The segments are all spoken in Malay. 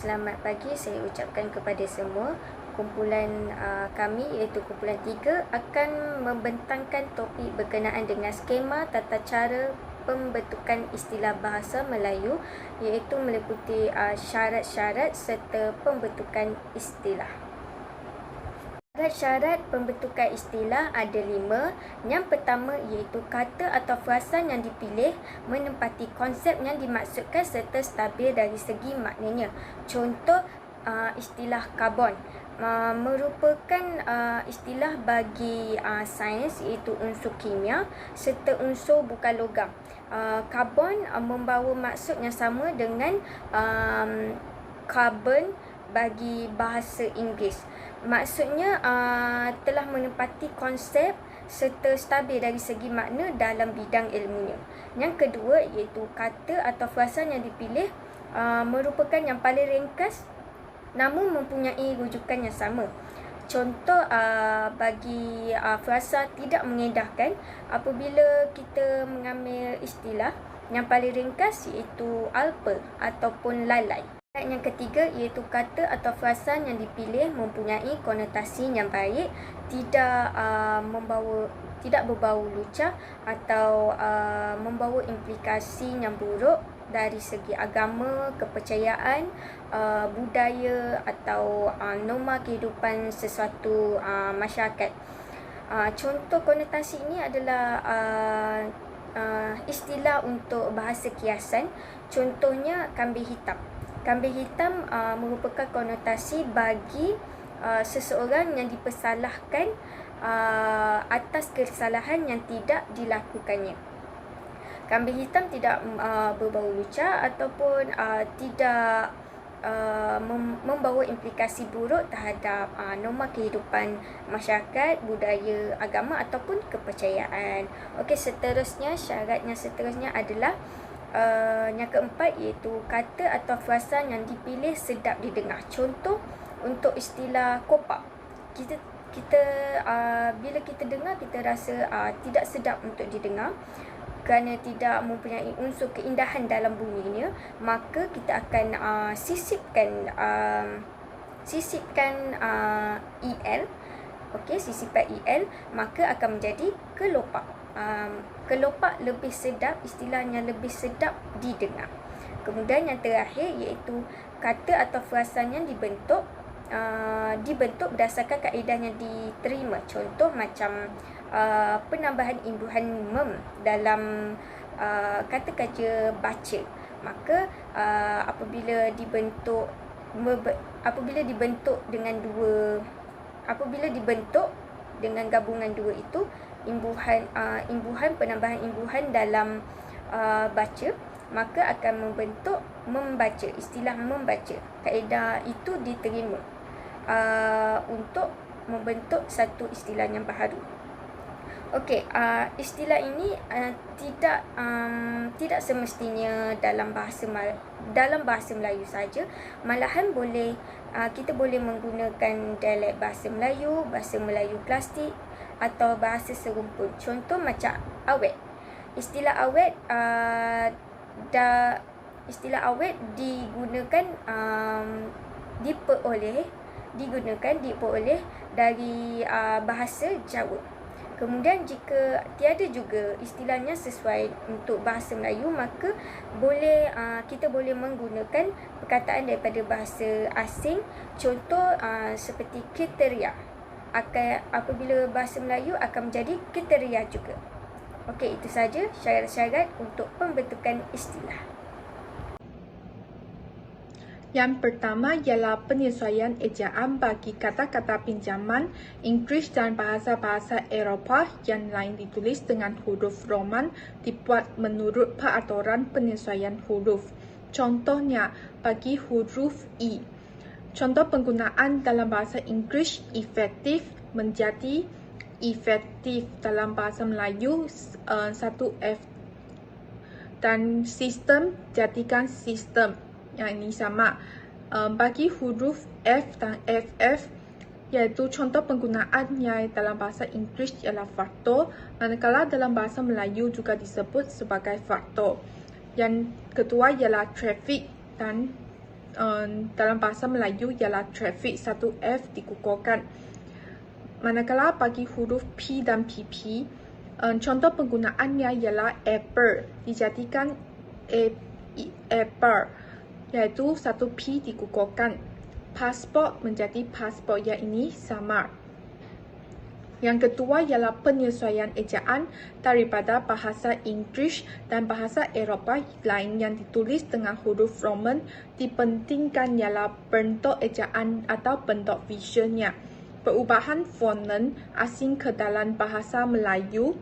Selamat pagi, saya ucapkan kepada semua. Kumpulan kami iaitu kumpulan 3 akan membentangkan topik berkenaan dengan skema tata cara pembentukan istilah bahasa Melayu iaitu meliputi syarat-syarat serta pembentukan istilah. Syarat pembentukan istilah ada 5. Yang pertama iaitu kata atau frasan yang dipilih menempati konsep yang dimaksudkan serta stabil dari segi maknanya. Contoh istilah karbon merupakan istilah bagi sains iaitu unsur kimia serta unsur bukan logam. Karbon membawa maksud yang sama dengan carbon bagi bahasa Inggeris. Maksudnya telah menempati konsep serta stabil dari segi makna dalam bidang ilmunya. Yang kedua iaitu kata atau frasan yang dipilih merupakan yang paling ringkas namun mempunyai rujukan yang sama. Contoh bagi frasa tidak mengedahkan, apabila kita mengambil istilah yang paling ringkas iaitu alpa ataupun lalai. Yang ketiga iaitu kata atau frasan yang dipilih mempunyai konotasi yang baik, tidak berbau lucah atau membawa implikasi yang buruk dari segi agama, kepercayaan, budaya atau norma kehidupan sesuatu masyarakat. Contoh konotasi ini adalah istilah untuk bahasa kiasan. Contohnya kambing hitam. Kambing hitam merupakan konotasi bagi seseorang yang dipersalahkan atas kesalahan yang tidak dilakukannya. Kambing hitam tidak berbau lucah ataupun tidak membawa implikasi buruk terhadap norma kehidupan masyarakat, budaya, agama ataupun kepercayaan. Okey, seterusnya syarat yang seterusnya adalah yang keempat iaitu kata atau frasan yang dipilih sedap didengar. Contoh untuk istilah kopak. Kita bila kita dengar kita rasa tidak sedap untuk didengar kerana tidak mempunyai unsur keindahan dalam bunyinya, maka kita akan sisipkan el. Okey, sisipan el maka akan menjadi kelopak. Kelopak lebih sedap, istilahnya lebih sedap didengar. Kemudian yang terakhir iaitu kata atau frasan yang dibentuk berdasarkan kaedah yang diterima. Contoh macam penambahan imbuhan mem dalam kata kerja baca. Maka apabila dibentuk dengan gabungan dua itu, penambahan imbuhan dalam baca, maka akan membentuk membaca, istilah membaca. Kaedah itu diterima untuk membentuk satu istilah yang baharu. Okey, istilah ini tidak semestinya dalam bahasa Melayu saja, malahan kita boleh menggunakan dialek bahasa Melayu klasik atau bahasa serumpun. Contoh macam awet. Istilah awet diperoleh dari bahasa Jawa. Kemudian jika tiada juga istilahnya sesuai untuk bahasa Melayu, maka kita boleh menggunakan perkataan daripada bahasa asing. Contoh seperti kriteria. Apabila bahasa Melayu akan menjadi kriteria juga. Okey, itu saja syarat-syarat untuk pembentukan istilah. Yang pertama ialah penyesuaian ejaan bagi kata-kata pinjaman Inggeris dan bahasa-bahasa Eropah yang lain ditulis dengan huruf Roman dibuat menurut peraturan penyesuaian huruf. Contohnya, bagi huruf E. Contoh penggunaan dalam bahasa Inggeris efektif menjadi efektif, dalam bahasa Melayu satu F, dan sistem jadikan sistem. Yang ini sama. Bagi huruf F dan FF, iaitu contoh penggunaannya dalam bahasa Inggeris ialah faktor, manakala dalam bahasa Melayu juga disebut sebagai faktor. Yang kedua ialah trafik dan dalam bahasa Melayu ialah trafik, satu F dikukuhkan. Manakala bagi huruf P dan PP, contoh penggunaannya ialah apple dijadikan apple, iaitu satu P dikukuhkan. Pasport menjadi pasport, yang ini sama. Yang kedua ialah penyesuaian ejaan daripada bahasa Inggeris dan bahasa Eropah lain yang ditulis dengan huruf Roman. Dipentingkan ialah bentuk ejaan atau bentuk visualnya. Perubahan fonem asing ke dalam bahasa Melayu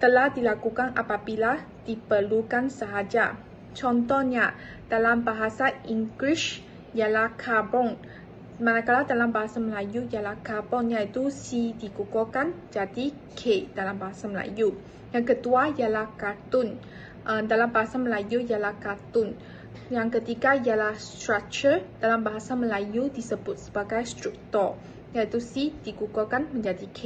telah dilakukan apabila diperlukan sahaja. Contohnya, dalam bahasa Inggeris ialah carbon, manakala dalam bahasa Melayu ialah karbon, iaitu C dikukuhkan jadi K dalam bahasa Melayu. Yang kedua ialah kartun. Dalam bahasa Melayu ialah kartun. Yang ketiga ialah structure. Dalam bahasa Melayu disebut sebagai struktur, iaitu C dikukuhkan menjadi K.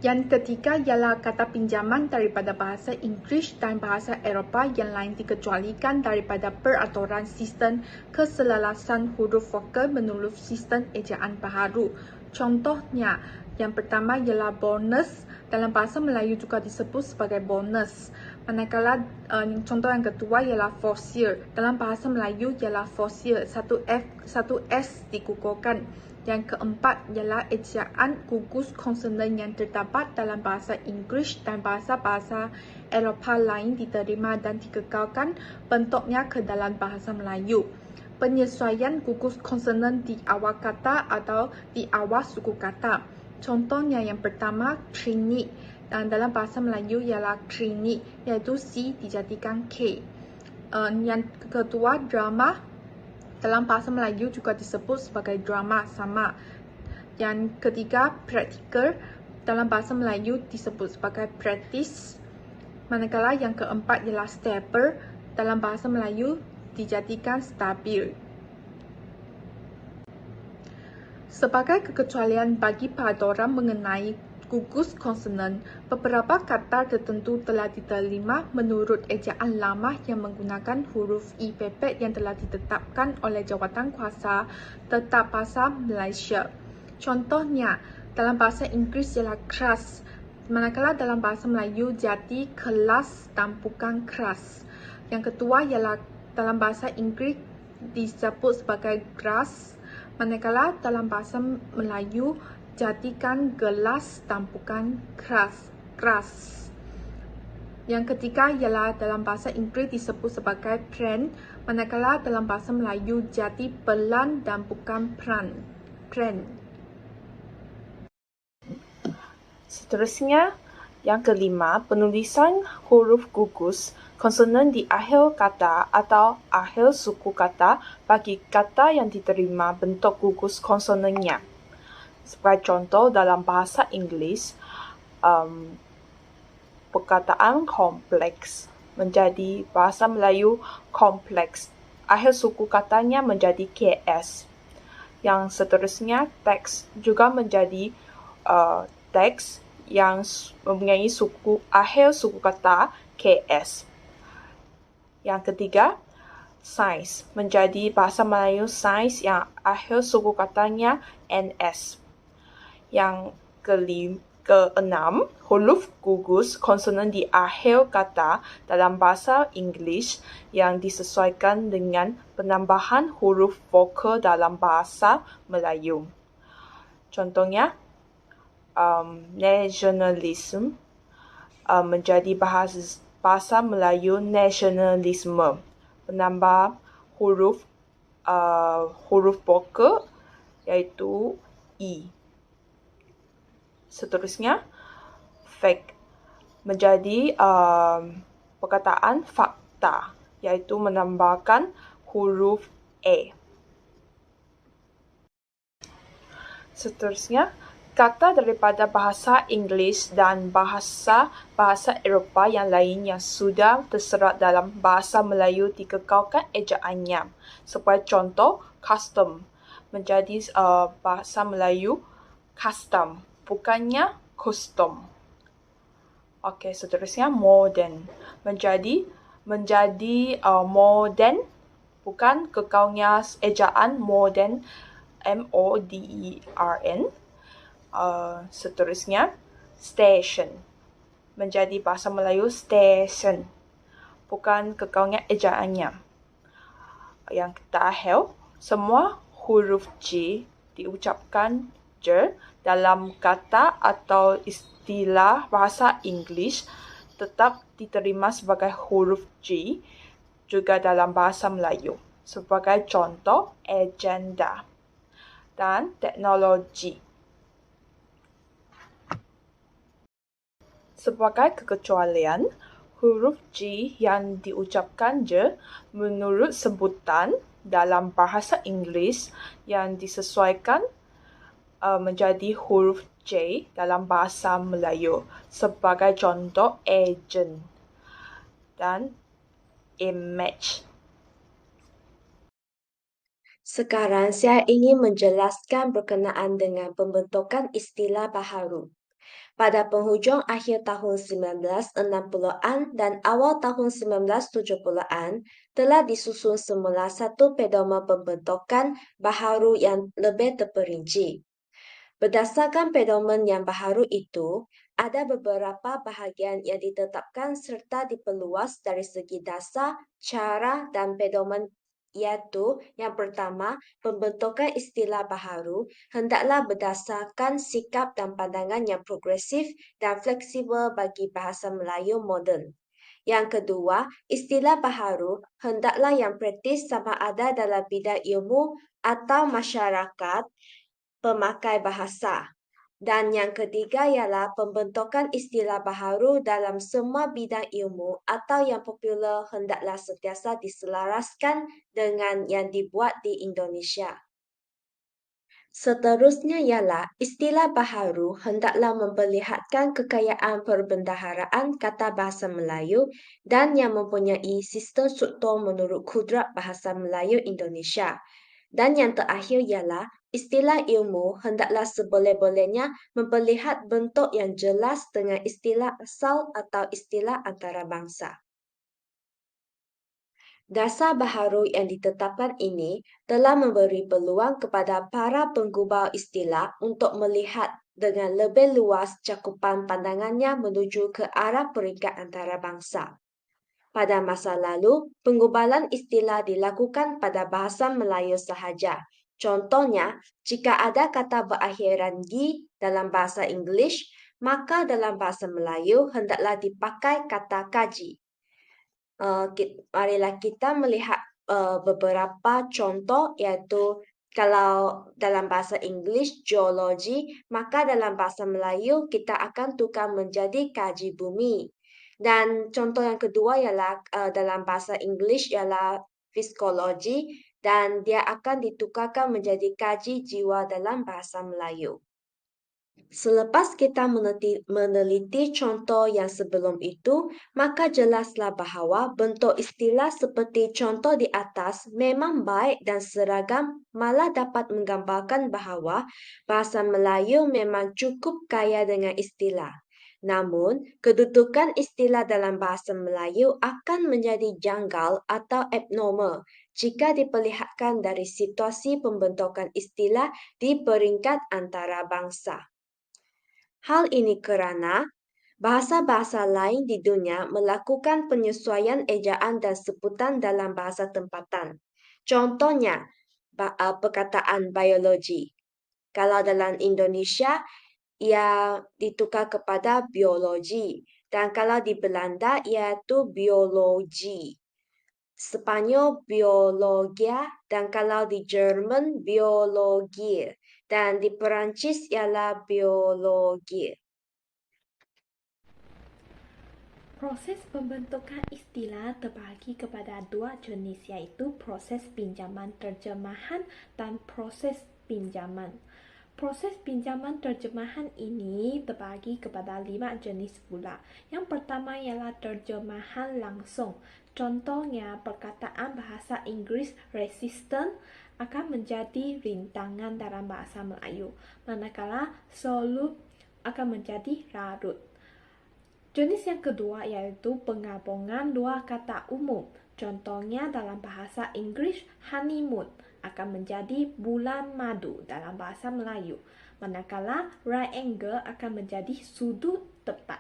Yang ketiga ialah kata pinjaman daripada bahasa Inggeris dan bahasa Eropah yang lain dikecualikan daripada peraturan sistem keselarasan huruf vokal menurut sistem ejaan baharu. Contohnya, yang pertama ialah bonus. Dalam bahasa Melayu juga disebut sebagai bonus. Manakala contoh yang kedua ialah fosil. Dalam bahasa Melayu ialah fosil, satu F, satu S dikukuhkan. Yang keempat ialah ejaan gugus konsonan yang terdapat dalam bahasa Inggeris dan bahasa-bahasa Eropah lain diterima dan dikekalkan bentuknya ke dalam bahasa Melayu. Penyesuaian gugus konsonan di awal kata atau di awal suku kata. Contohnya yang pertama, klinik. Dan dalam bahasa Melayu ialah klinik, iaitu C dijadikan K. Yang kedua, drama. Dalam bahasa Melayu juga disebut sebagai drama, sama. Yang ketiga, praktikal. Dalam bahasa Melayu disebut sebagai practice. Manakala yang keempat ialah stable. Dalam bahasa Melayu dijadikan stabil. Sebagai kekecualian bagi peraturan mengenai gugus konsonan, beberapa kata tertentu telah diterima menurut ejaan lama yang menggunakan huruf I pepet yang telah ditetapkan oleh Jawatankuasa Tetap Bahasa Malaysia. Contohnya, dalam bahasa Inggeris ialah kelas, manakala dalam bahasa Melayu jadi kelas dan bukan kelas. Yang kedua ialah dalam bahasa Inggeris disebut sebagai grass, manakala dalam bahasa Melayu jadikan gelas dan bukan keras. Yang ketiga ialah dalam bahasa Inggeris disebut sebagai pen, manakala dalam bahasa Melayu jadi pelan dan bukan pran. Seterusnya, yang kelima, penulisan huruf gugus konsonan di akhir kata atau akhir suku kata bagi kata yang diterima bentuk gugus konsonannya. Sebagai contoh, dalam bahasa Inggeris, perkataan kompleks menjadi bahasa Melayu kompleks. Akhir suku katanya menjadi KS. Yang seterusnya, teks juga menjadi teks yang mempunyai akhir suku kata KS. Yang ketiga, sains menjadi bahasa Melayu sains yang akhir suku katanya NS. Yang keenam, huruf gugus konsonan di akhir kata dalam bahasa Inggeris yang disesuaikan dengan penambahan huruf vokal dalam bahasa Melayu. Contohnya, nationalism menjadi bahasa Melayu nasionalisme, menambah huruf vokal iaitu I. Seterusnya, fact menjadi perkataan fakta, iaitu menambahkan huruf A. Seterusnya, kata daripada bahasa Inggeris dan bahasa Eropah yang lain yang sudah terserat dalam bahasa Melayu dikekalkan ejaannya. Sebagai contoh, custom menjadi bahasa Melayu custom, bukannya kostum. Okey, seterusnya modern menjadi menjadi modern, bukan kekalnya ejaan modern, M-O-D-E-R-N. Seterusnya, station. Menjadi bahasa Melayu station, bukan kekalnya ejaannya. Yang terakhir, semua huruf J diucapkan je dalam kata atau istilah bahasa Inggeris tetap diterima sebagai huruf J juga dalam bahasa Melayu. Sebagai contoh, agenda dan teknologi. Sebagai kekecualian, huruf J yang diucapkan je menurut sebutan dalam bahasa Inggeris yang disesuaikan menjadi huruf J dalam bahasa Melayu. Sebagai contoh, agent dan image. Sekarang saya ingin menjelaskan berkenaan dengan pembentukan istilah baharu. Pada penghujung akhir tahun 1960-an dan awal tahun 1970-an, telah disusun semula satu pedoman pembentukan baharu yang lebih terperinci. Berdasarkan pedoman yang baharu itu, ada beberapa bahagian yang ditetapkan serta diperluas dari segi dasar, cara, dan pedoman, iaitu yang pertama, pembentukan istilah baharu hendaklah berdasarkan sikap dan pandangan yang progresif dan fleksibel bagi bahasa Melayu moden. Yang kedua, istilah baharu hendaklah yang praktis sama ada dalam bidang ilmu atau masyarakat pemakai bahasa. Dan yang ketiga ialah pembentukan istilah baharu dalam semua bidang ilmu atau yang popular hendaklah sentiasa diselaraskan dengan yang dibuat di Indonesia. Seterusnya ialah istilah baharu hendaklah memperlihatkan kekayaan perbendaharaan kata bahasa Melayu dan yang mempunyai sistem struktur menurut kudrat bahasa Melayu Indonesia. Dan yang terakhir ialah istilah ilmu hendaklah seboleh-bolehnya memperlihat bentuk yang jelas dengan istilah asal atau istilah antarabangsa. Dasar baharu yang ditetapkan ini telah memberi peluang kepada para penggubal istilah untuk melihat dengan lebih luas cakupan pandangannya menuju ke arah peringkat antarabangsa. Pada masa lalu, penggubalan istilah dilakukan pada bahasa Melayu sahaja. Contohnya, jika ada kata berakhiran gi dalam bahasa Inggeris, maka dalam bahasa Melayu hendaklah dipakai kata kaji. Marilah kita melihat beberapa contoh, iaitu kalau dalam bahasa Inggeris geologi, maka dalam bahasa Melayu kita akan tukar menjadi kaji bumi. Dan contoh yang kedua ialah dalam bahasa Inggeris ialah psikologi dan dia akan ditukarkan menjadi kaji jiwa dalam bahasa Melayu. Selepas kita meneliti contoh yang sebelum itu, maka jelaslah bahawa bentuk istilah seperti contoh di atas memang baik dan seragam, malah dapat menggambarkan bahawa bahasa Melayu memang cukup kaya dengan istilah. Namun, kedudukan istilah dalam bahasa Melayu akan menjadi janggal atau abnormal jika diperlihatkan dari situasi pembentukan istilah di peringkat antarabangsa. Hal ini kerana bahasa-bahasa lain di dunia melakukan penyesuaian ejaan dan sebutan dalam bahasa tempatan. Contohnya, perkataan biologi. Kalau dalam Indonesia, ia ditukar kepada biologi. Dan kalau di Belanda, iaitu biologi. Spanyol, biologia. Dan kalau di Jerman, biologi. Dan di Perancis ialah biologi. Proses pembentukan istilah terbagi kepada dua jenis, iaitu proses pinjaman terjemahan dan proses pinjaman. Proses pinjaman terjemahan ini terbagi kepada 5 jenis pula. Yang pertama ialah terjemahan langsung. Contohnya, perkataan bahasa Inggeris resistant akan menjadi rintangan dalam bahasa Melayu, manakala solut akan menjadi larut. Jenis yang kedua yaitu penggabungan dua kata umum. Contohnya dalam bahasa Inggris, honeymoon akan menjadi bulan madu dalam bahasa Melayu. Manakala right angle akan menjadi sudut tepat.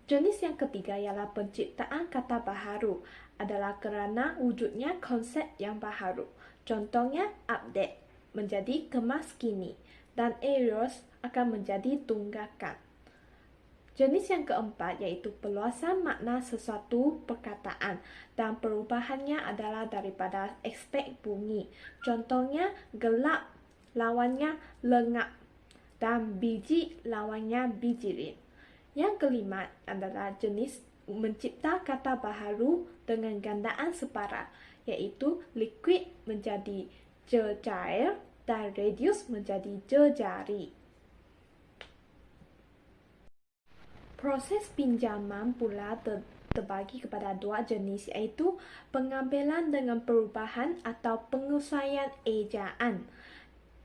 Jenis yang ketiga ialah penciptaan kata baharu adalah kerana wujudnya konsep yang baharu. Contohnya update menjadi kemas kini dan eros akan menjadi tunggakan. Jenis yang keempat iaitu perluasan makna sesuatu perkataan dan perubahannya adalah daripada aspek bunyi. Contohnya gelap lawannya lengap dan biji lawannya bijirin. Yang kelima adalah jenis mencipta kata baharu dengan gandaan separa iaitu liquid menjadi cair dan radius menjadi jari. Proses pinjaman pula terbagi kepada dua jenis iaitu pengambilan dengan perubahan atau penyesuaian ejaan.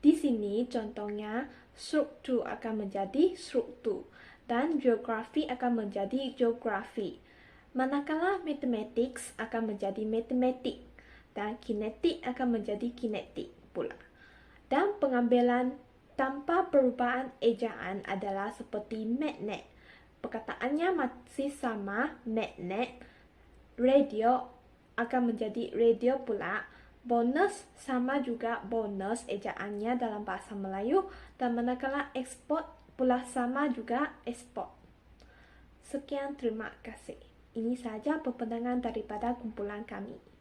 Di sini contohnya struktur akan menjadi struktur dan geografi akan menjadi geografi. Manakala mathematics akan menjadi matematik dan kinetik akan menjadi kinetik pula. Dan pengambilan tanpa perubahan ejaan adalah seperti magnet. Perkataannya masih sama, magnet. Radio akan menjadi radio pula. Bonus sama juga bonus ejaannya dalam bahasa Melayu. Dan manakala export pula sama juga export. Sekian, terima kasih. Ini sahaja perbincangan daripada kumpulan kami.